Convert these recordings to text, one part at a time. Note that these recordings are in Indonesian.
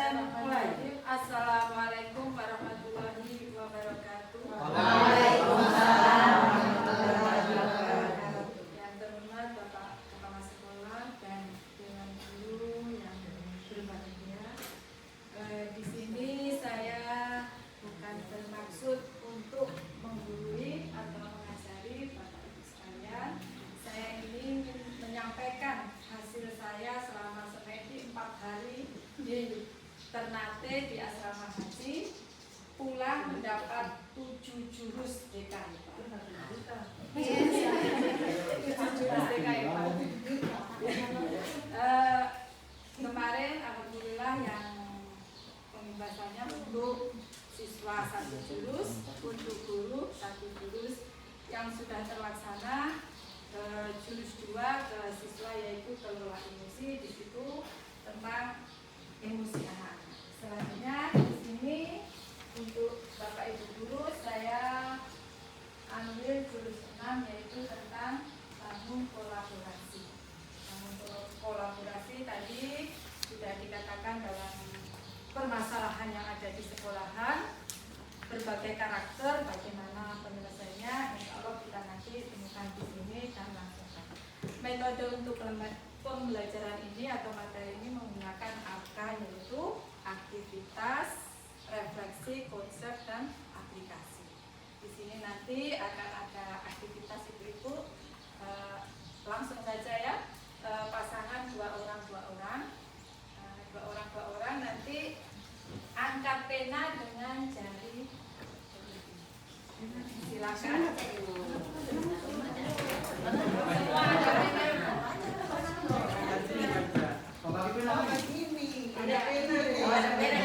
Bismillahirrahmanirrahim. Assalamualaikum warahmatullahi wabarakatuh. Waalaikumsalam warahmatullahi wabarakatuh. Yang terhormat Bapak Kepala Sekolah dan Dewan Guru yang berbahagia. Di sini saya bukan bermaksud untuk menggurui atau mengajari Bapak Ibu sekalian. Saya ingin menyampaikan hasil saya selama semedi 4 hari di Ternate di asrama haji, pulang mendapat 7 jurus DKI. 7 jurus DKI. Kemarin alhamdulillah yang pembahasannya untuk siswa 1 jurus, untuk guru 1 jurus yang sudah terlaksana. Jurus 2 ke siswa yaitu kelola emosi, di situ tentang emosi anak. Selanjutnya di sini untuk Bapak Ibu guru saya ambil jurus 6 yaitu tentang bangun kolaborasi. Bangun kolaborasi tadi sudah dikatakan dalam permasalahan yang ada di sekolahan, berbagai karakter, bagaimana penyelesaiannya, insya Allah kita nanti temukan di sini dan langsungkan. Metode untuk pembelajaran ini atau materi ini menggunakan AK yaitu aktivitas, refleksi, konsep, dan aplikasi. Di sini nanti akan ada aktivitas ibu-ibu, langsung saja ya, pasangan 2 orang, 2 orang nanti angkat pena dengan jari. Silakan. Semua ada pena.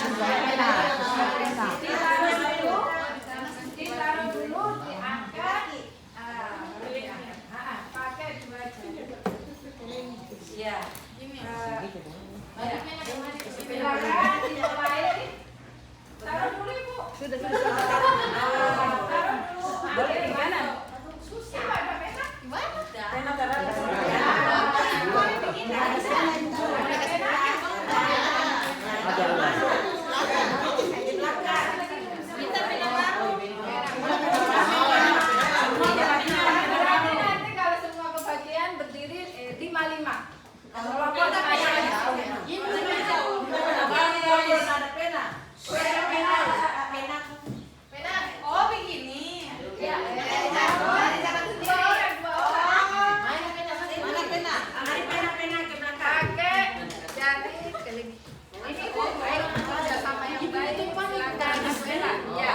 Ditaruh dulu, diangkat, pakai 2 jari. Ya. Silakan dimulai. Taruh dulu Ibu. Sudah. Taruh dulu. Boleh di mana? Susah ada pena. Gimana? Pena taruh. Nanti kalau semua kebagian berdiri 5-5. Kalau pena. Oh begini. Ya. Pakai jari keling. Ini baik kerjasama yang baik. Silakan pena. Ya.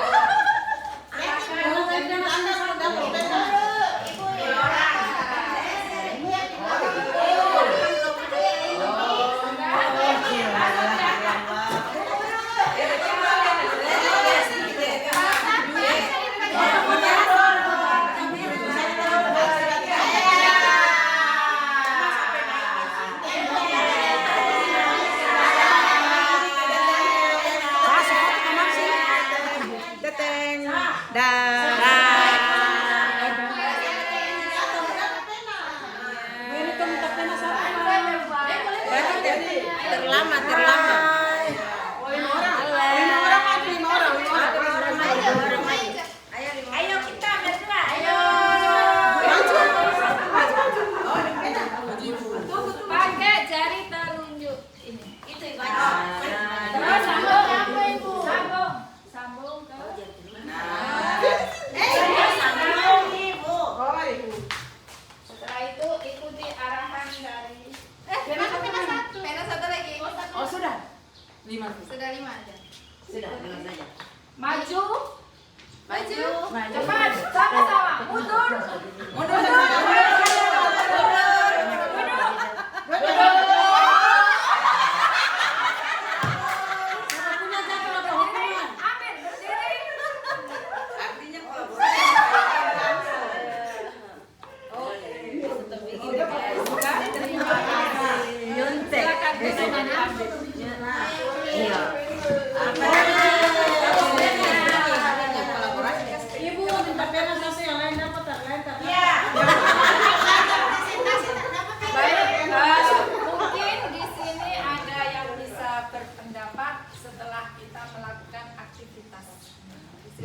Cepat, sama-sama. Mundur.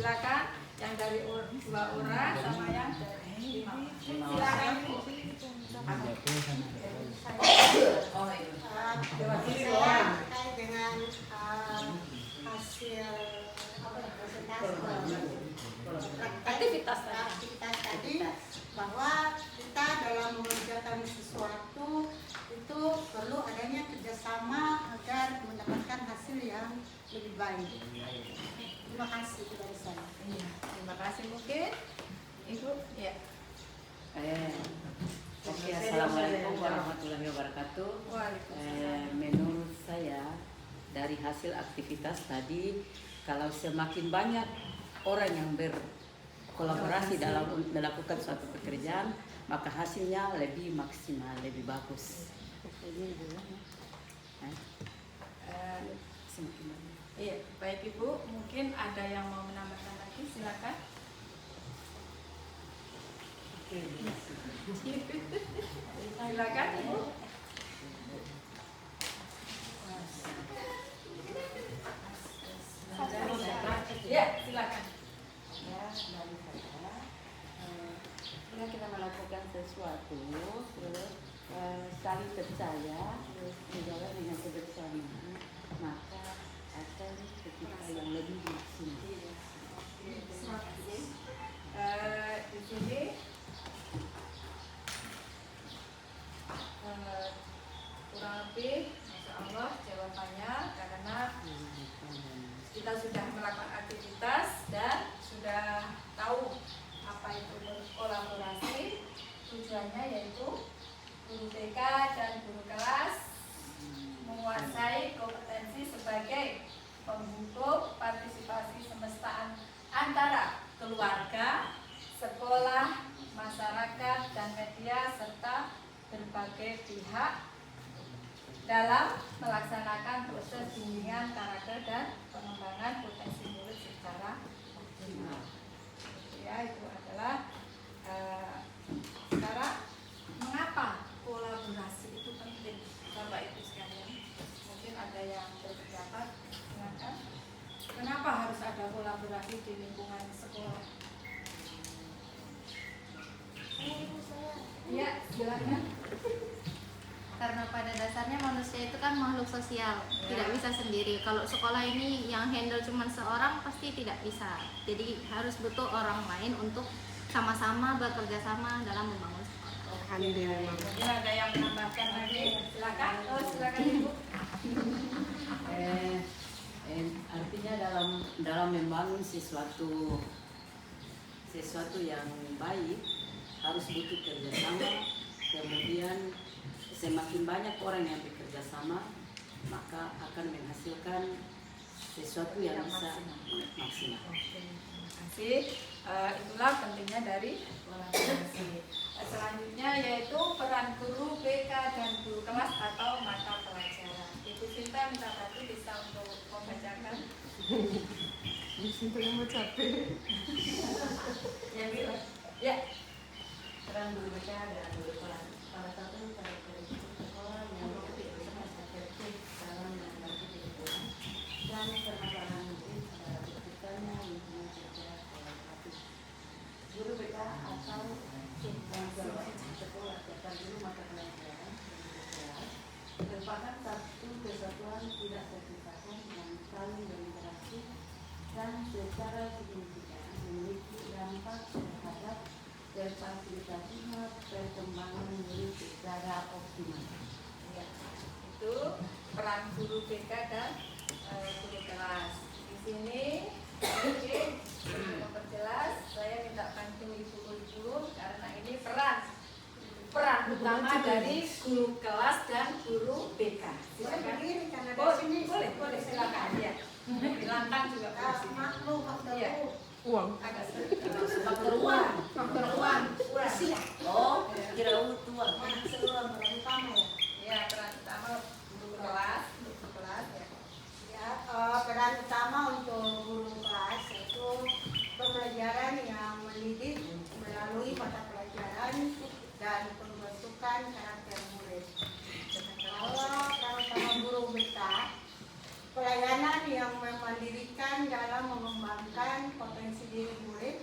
Silakan yang dari 2 orang sama yang dari 5. Silakan Ibu. Saya terkait dengan hasil Aktivitas tadi, bahwa kita dalam mengerjakan sesuatu itu perlu adanya kerjasama agar mendapatkan hasil yang lebih baik. Terima kasih dari saya. Iya, terima kasih. Mungkin Ibu, ya. Oke, assalamualaikum warahmatullahi wabarakatuh. Waalaikumsalam. Menurut saya dari hasil aktivitas tadi, kalau semakin banyak orang yang berkolaborasi dalam melakukan suatu pekerjaan, maka hasilnya lebih maksimal, lebih bagus. Semakin banyak. Iya, baik Ibu. Mungkin ada yang mau menambahkan lagi, silakan. Silakan Ibu. Ya, silakan. Ya, dari saya, bila kita melakukan sesuatu, terus saling percaya, terus berjalan dengan kebersamaan, maka akan ketika yang lebih maksimal. Di sini kurang lebih, Masya Allah jawabannya, karena kita sudah melakukan aktivitas dan sudah tahu apa itu berkolaborasi. Tujuannya yaitu guru TK dan guru kelas menguasai kompetensi sebagai pembentuk partisipasi semesta antara keluarga, sekolah, masyarakat, dan media, serta berbagai pihak dalam melaksanakan proses bimbingan karakter dan pengembangan potensi murid secara optimal. Ya, itu adalah sekarang mengapa kolaborasi itu penting, Bapak Ibu sekalian. Mungkin ada yang berpendapat, silakan. Kenapa harus ada kolaborasi di lingkungan sekolah? Ya, silakan. Karena pada dasarnya manusia itu kan makhluk sosial, tidak bisa sendiri. Kalau sekolah ini yang handle cuma seorang pasti tidak bisa. Jadi harus butuh orang lain untuk sama-sama bekerja sama dalam membangun sekolah. Alhamdulillah. Mungkin ada yang menambahkan lagi, silakan. Oh, silakan Ibu. Artinya dalam membangun sesuatu yang baik harus butuh kerjasama. Kemudian semakin banyak orang yang bekerja sama, maka akan menghasilkan sesuatu yang bisa maksimal. Terima kasih. Itulah pentingnya dari kolaborasi. Selanjutnya yaitu peran guru BK dan guru kelas atau mata pelajaran. Ibu Sinta minta bantu bisa untuk membacakan. Sinta yang mau capek. Ya. Peran guru BK dan guru kelas. Salah satu karakteristik sekolah yang efektif dalam menanggapi kebutuhan dan permasalahan murid adalah terciptanya lingkungan kerja kolaboratif. Guru BK atau pengajar sekolah serta guru mata pelajaran merupakan satu kesatuan tidak terpisahkan yang saling berinteraksi dan secara signifikan memiliki dampak terhadap terfasilitasinya perkembangan murid secara optimal. Ya, itu peran guru BK dan guru kelas. Di sini mungkin untuk memperjelas, saya minta bantu ibu guru karena ini peran utama dari guru kelas dan guru BK. Silakan. Boleh silakan ya. Dilantang juga boleh. Maklum, Iya. Uang. Agak sedikit. Faktor uang. Oh, kira uang. Ya, peran utama guru kelas ya. Ya, peran utama untuk guru kelas yaitu pembelajaran yang mendidik melalui mata pelajaran dan pembentukan karakter murid. Kalau peran utama guru BK pelayanan yang memandirikan dalam mengembangkan potensi diri murid,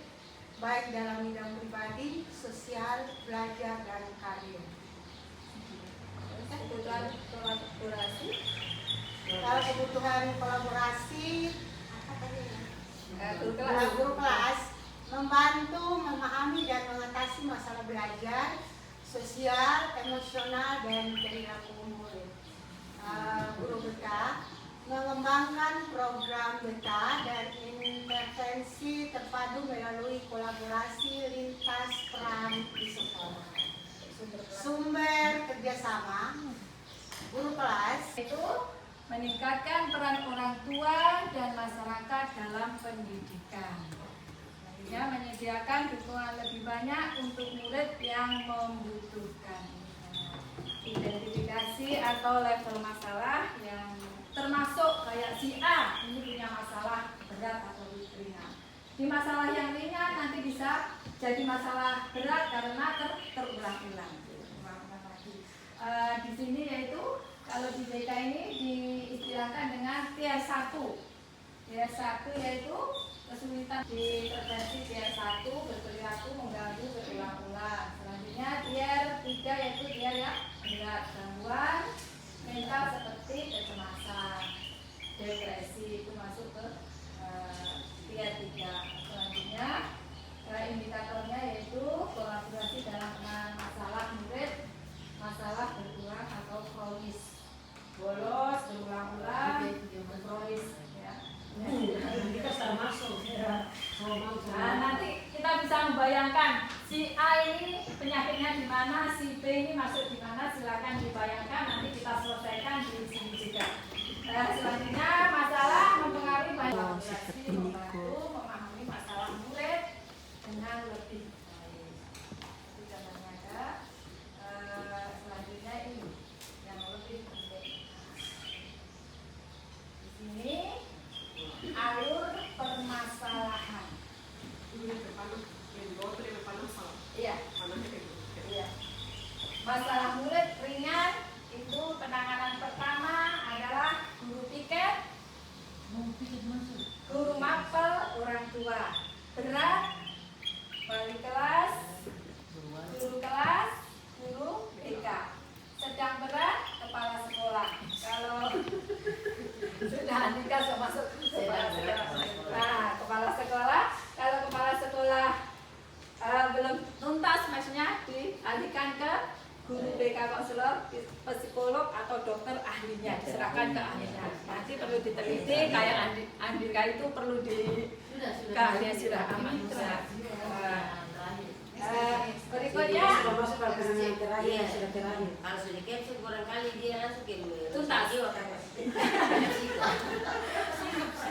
baik dalam bidang pribadi, sosial, belajar, dan karir. Kebutuhan kolaborasi. Kalau kebutuhan kolaborasi, apa tadi ya? Guru Guru kelas membantu memahami dan mengatasi masalah belajar, sosial, emosional, dan perilaku murid. Guru BK mengembangkan program BK dan intervensi terpadu melalui kolaborasi lintas peran di sekolah. Sumber kerjasama guru kelas itu meningkatkan peran orang tua dan masyarakat dalam pendidikan. Selanjutnya, menyediakan dukungan lebih banyak untuk murid yang membutuhkan. Identifikasi atau level masalah yang termasuk kayak si A ini punya masalah berat atau ringan. Di masalah yang ringan nanti bisa jadi masalah berat karena terulang-ulang. Di sini yaitu kalau di BK ini diistilahkan dengan tier 1. Tier 1 yaitu kesulitan di intervensi tier 1 berperilaku mengganggu berulang-ulang. Selanjutnya tier 3 yaitu tier yang berat, gangguan mental seperti kecemasan, depresi itu masuk ke tier 3. Selanjutnya indikatornya yaitu kolaborasi dalam penanganan masalah murid, masalah berulang atau kronis, bolos berulang-ulang, kronis ya. Nah, nanti kita bisa membayangkan si A ini penyakitnya di mana, si B ini masuk di mana, silakan dibayangkan, nanti kita selesaikan di sini juga. Selanjutnya masalah mempengaruhi kolaborasi, membantu memahami masalah murid dengan lebih baik. Itu contohnya ada. Selanjutnya ini yang lebih penting. Di sini alur permasalahan. Iya. Iya. Masalah murid ringan itu penanganan pertama adalah guru piket, guru mapel, orang tua. Berat, wali kelas, guru kelas, guru BK. Sedang berat, kepala sekolah. Kalau sudah Andika masuk kepala sekolah. Nah, kepala sekolah. Kalau kepala sekolah belum tuntas, maksudnya dialihkan ke guru BK, konselor, psikolog atau dokter ahlinya, diserahkan ke ahlinya. Nanti perlu diteliti, kayak Andika itu perlu di keahlian sudah aman. Berikutnya Kalau sudah capsule barangkali dia langsung ke tuntas.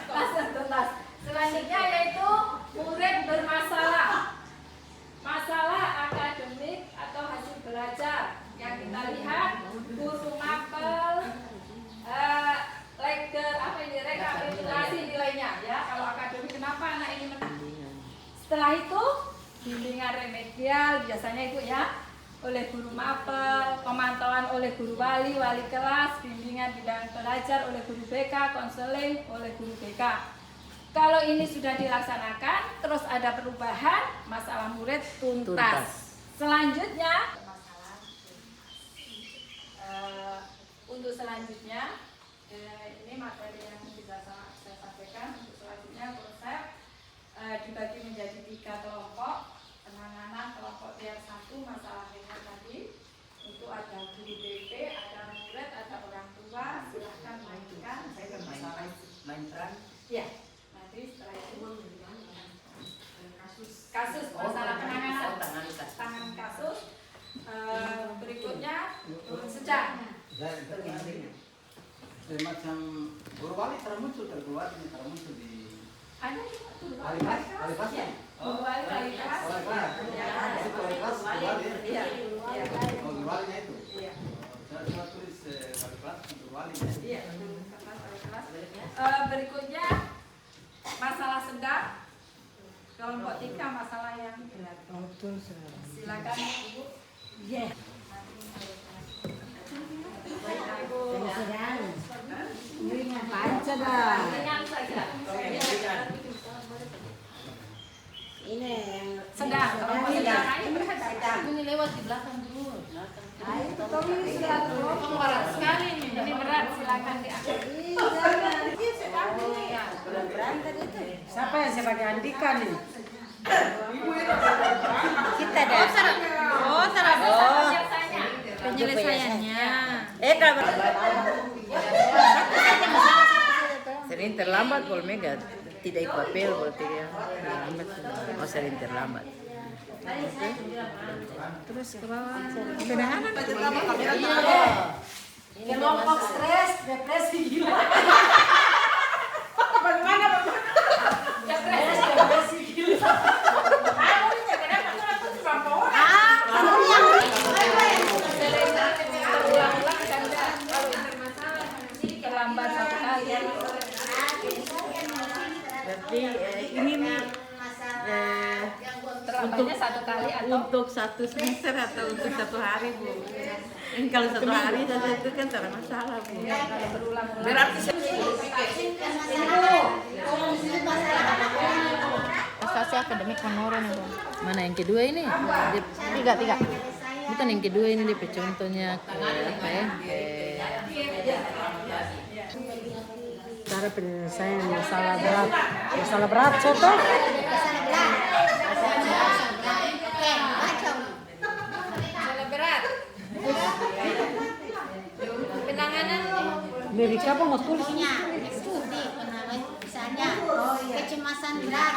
Langsung tuntas. Selanjutnya yaitu murid bermasalah. Masalah akademik atau hasil belajar yang kita lihat guru mapel, rekapitulasi nilainya ya. Kalau akademik kenapa anak ini menang? Setelah itu bimbingan remedial biasanya itu ya oleh guru mapel, pemantauan oleh guru wali kelas, bimbingan bidang belajar oleh guru BK, konseling oleh guru BK. Kalau ini sudah dilaksanakan, terus ada perubahan, masalah murid tuntas. Selanjutnya, untuk selanjutnya, ini materi yang bisa saya sampaikan. Untuk selanjutnya konsep dibagi menjadi 3 kelompok. Penanganan kelompok tier 1 masalah ringan tadi. Itu ada guru BP, ada murid, ada orang tua. Silahkan mainkan. main peran. Ya. Setelah itu kasus masalah penanganan kasus. Berikutnya sedang macam guru wali termuncul di ada wali kelas ya? guru wali kelas. Iya. Guru walinya itu. Iya. Saya cuma tulis wali kelas, guru walinya. Iya. Berikutnya masalah sedang. Kelompok 3 masalah yang berat. Silakan Ibu. Iya. ringan panjang. sedang. Ini yang Sedang. Ini lewat di belakang dulu. Itu kami sudah turun. Berat sekali nih. Ini berat, silakan diangkat. berat tadi itu. Siapa yang sebagai Andika nih? Kita dah. Oh, terasa Oh. penyelesaiannya. Kalau Sering terlambat Pol Mega, tidak ikut apel berarti dia terlambat. Oh sering terlambat. Terus ke bawah. Kebenaran. Kelompok stres, depresi gila. Bagaimana? Depresi gila. Terlambat satu kali. Berarti ini nih Terlambatnya satu kali atau untuk satu semester atau untuk satu hari Bu. Kalau satu hari saja itu kan tidak masalah Bu. berulang-ulang. Berarti Prestasi akademik menurun ya, Bu. mana yang kedua ini? Tiga. Bukan yang kedua ini DP contohnya ke apa ya? Cara penyelesaian masalah berat contoh. Masalah berat. Penanganan Mereka apa mau tulis? Studi misalnya kecemasan berat,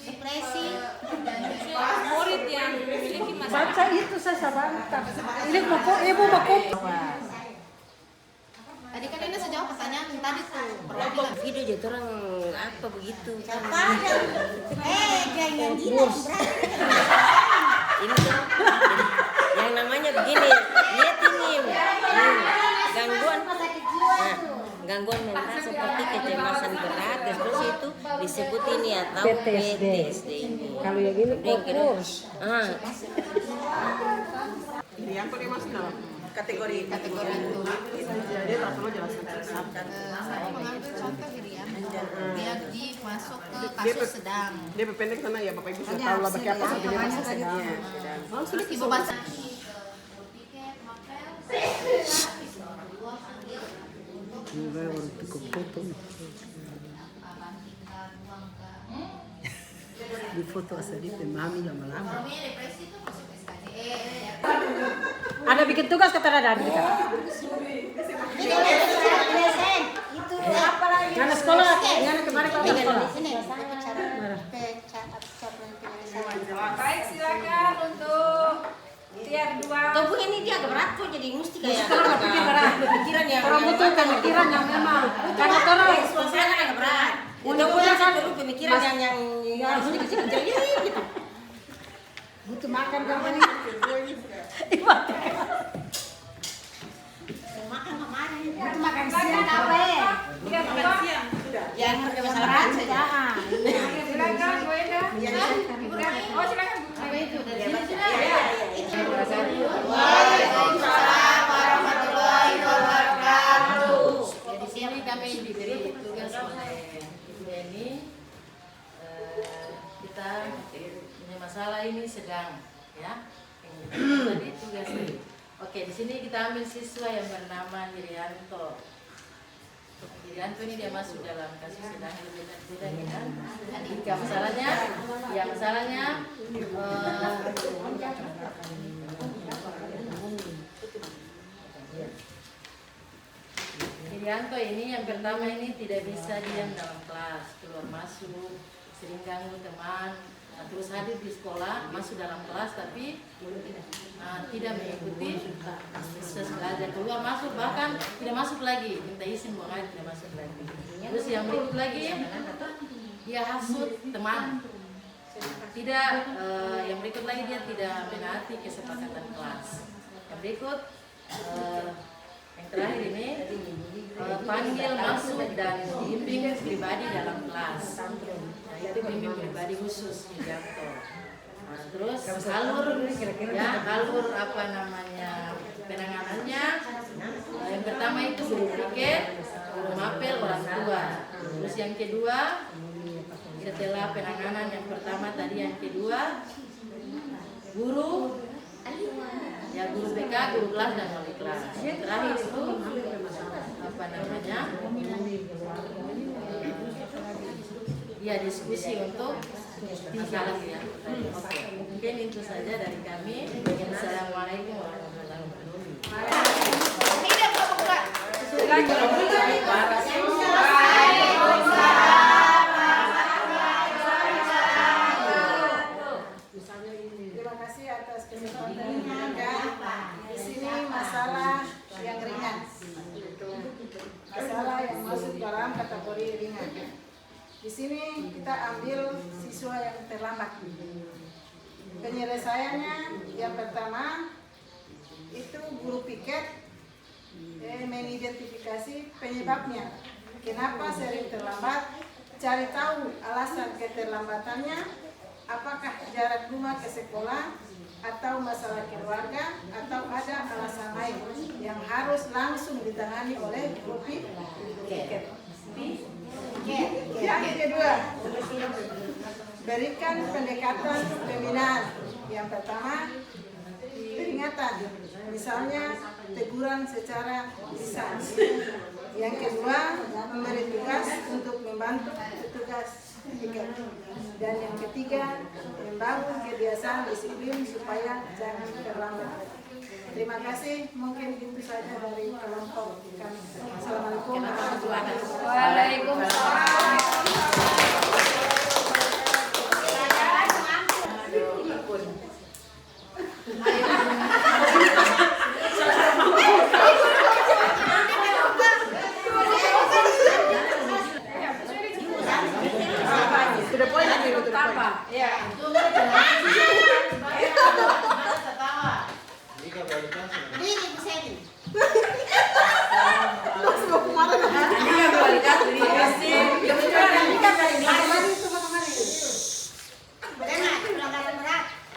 depresi, murid yang memiliki masalah. Baca itu saya sabanta. Ini mau kok ibu mau kok. Tadi kan ini sejauh pertanyaan tadi tuh perwakilan. video jadi orang apa begitu. dia yang gila Ini tuh yang namanya begini, lihat ini gangguan gangguan mental seperti kecemasan berat, depresi itu disebut ini atau PTSD ini. Kalau yang ini fokus. Yang kok dia masuk dalam kategori itu. Dia tak perlu jelaskan. Saya mengambil contoh Irian. Dia masuk ke kasus sedang. Dia pendek sana ya Bapak Ibu sudah tahu lah bagi apa sampai dia masuk sedang. Sudah ibu baca. Di foto asal itu mami lama-lama. Ada bikin tugas kata Radan kita. itu apa lagi? Ngana sekolah, ngana kemarin kalau sekolah. Ini cara penyelesaian. Baik, silakan untuk tier 2. Tubuh ini dia agak berat kok jadi mesti kayak Sekarang nggak pikir berat. pikiran yang Orang butuh pemikiran yang memang karena terus suasana kan agak berat. Untuk Itu punya kan kan perlu pemikiran yang harus dikecil-kecil gitu. butuh makan kamu nih. Makan kemarin. Butuh makan siang apa ya? Tier 2. Yang harga masalah berat saja. Silakan Bu Eda. Oh, silakan Bu. Apa itu dari sini sudah? Waalaikumsalam warahmatullahi wabarakatuh. Di sini kami diberi tugas oleh Ibu Deni. Kita punya masalah ini sedang ya. Tadi tugas. Oke, di sini kita ambil siswa yang bernama Hirianto. Hirianto ini dia masuk dalam kasus sedang beda ya. Jika masalahnya, Hirianto ini yang pertama ini tidak bisa diam dalam kelas, keluar masuk, sering ganggu teman, terus hadir di sekolah, masuk dalam kelas tapi tidak mengikuti proses belajar, keluar masuk bahkan tidak masuk lagi, minta izin buang air tidak masuk lagi. Terus yang berikut lagi dia hasut teman, yang berikut lagi dia tidak menaati kesepakatan kelas. Yang berikut yang terakhir ini panggil masuk dan bimbing pribadi dalam kelas. Nah, itu bimbing pribadi khusus Hirianto. Terus alur apa namanya penanganannya, yang pertama itu guru piket, guru mapel, orang tua. Terus yang kedua, setelah penanganan yang pertama tadi, yang kedua guru, ya guru BK, guru kelas dan wali kelas. Yang terakhir itu apa namanya? Ya diskusi untuk masalah ya. Oke, mungkin itu saja dari kami. Assalamualaikum warahmatullahi wabarakatuh. Tidak buka. Terima kasih atas kesempatannya. Di sini masalah yang ringan, masalah yang masuk dalam kategori ringan. Di sini kita ambil siswa yang terlambat. Penyelesaiannya yang pertama itu guru piket mengidentifikasi penyebabnya. Kenapa sering terlambat? Cari tahu alasan keterlambatannya. Apakah jarak rumah ke sekolah atau masalah keluarga atau ada alasan lain yang harus langsung ditangani oleh guru piket. Yang kedua, berikan pendekatan pembinaan. Yang pertama, peringatan, misalnya teguran secara lisan. Yang kedua, memberi tugas untuk membantu petugas piket. Dan yang ketiga, membangun kebiasaan disiplin supaya jangan terlambat. Terima kasih, mungkin itu saja dari kelompok kami. Assalamualaikum warahmatullahi wabarakatuh. Waalaikumsalam. Sudah poin lagi itu apa? Ya. Ini Bu Seni.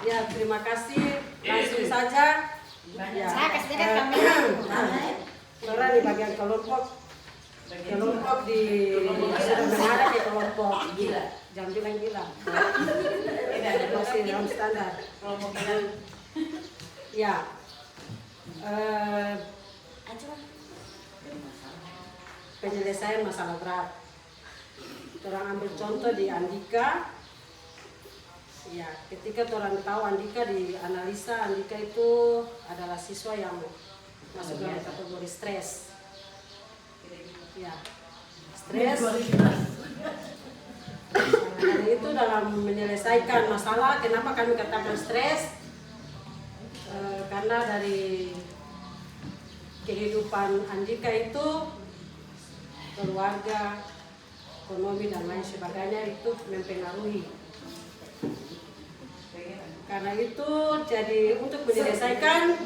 Ya, terima kasih. Langsung saja. Ya. Saya kasih dekat kamera. Orang di bagian kelompok di sudah mengarah ke kelompok gila. Jangan bilang gila. Masih dalam standar. Ya. Penyelesaian masalah berat. Orang ambil contoh di Andika. Ya, ketika orang tahu Andika dianalisa, Andika itu adalah siswa yang masuk dalam kategori stres. Ya, stres. Dan itu dalam menyelesaikan masalah. Kenapa kami katakan stres? Karena dari kehidupan Andika itu keluarga, ekonomi dan lain sebagainya itu mempengaruhi. Karena itu jadi untuk menyelesaikan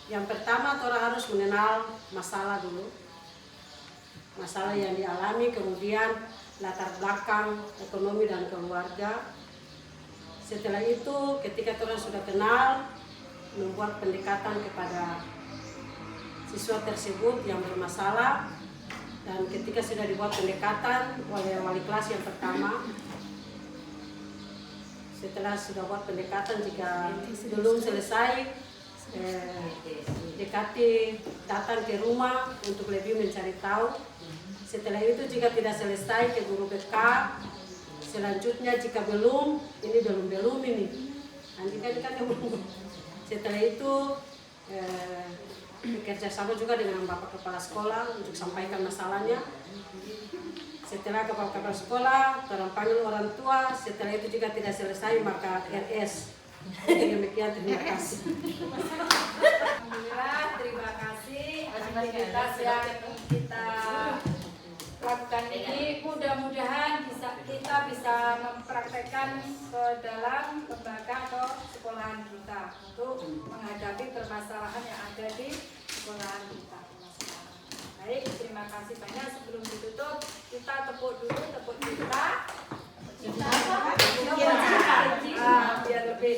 yang pertama orang harus mengenal masalah dulu. Masalah yang dialami, kemudian latar belakang ekonomi dan keluarga. Setelah itu ketika orang sudah kenal, membuat pendekatan kepada siswa tersebut yang bermasalah. Dan ketika sudah dibuat pendekatan oleh wali kelas yang pertama, setelah sudah buat pendekatan, jika belum selesai, dekati, datang ke rumah untuk lebih mencari tahu. Setelah itu jika tidak selesai ke guru BK, selanjutnya jika belum ini. Nanti kan setelah itu bekerja sama juga dengan Bapak Kepala Sekolah untuk sampaikan masalahnya. Setelah kepala sekolah, orang panggil orang tua. Setelah itu jika tidak selesai maka RS. Demikian, terima kasih. Alhamdulillah, terima kasih. Aktivitas yang kita lakukan ini mudah-mudahan kita bisa mempraktekkan ke dalam lembaga atau sekolahan kita untuk menghadapi permasalahan yang ada di sekolahan kita. Baik, terima kasih banyak. Sebelum ditutup, kita tepuk dulu, tepuk kita. Biar lebih.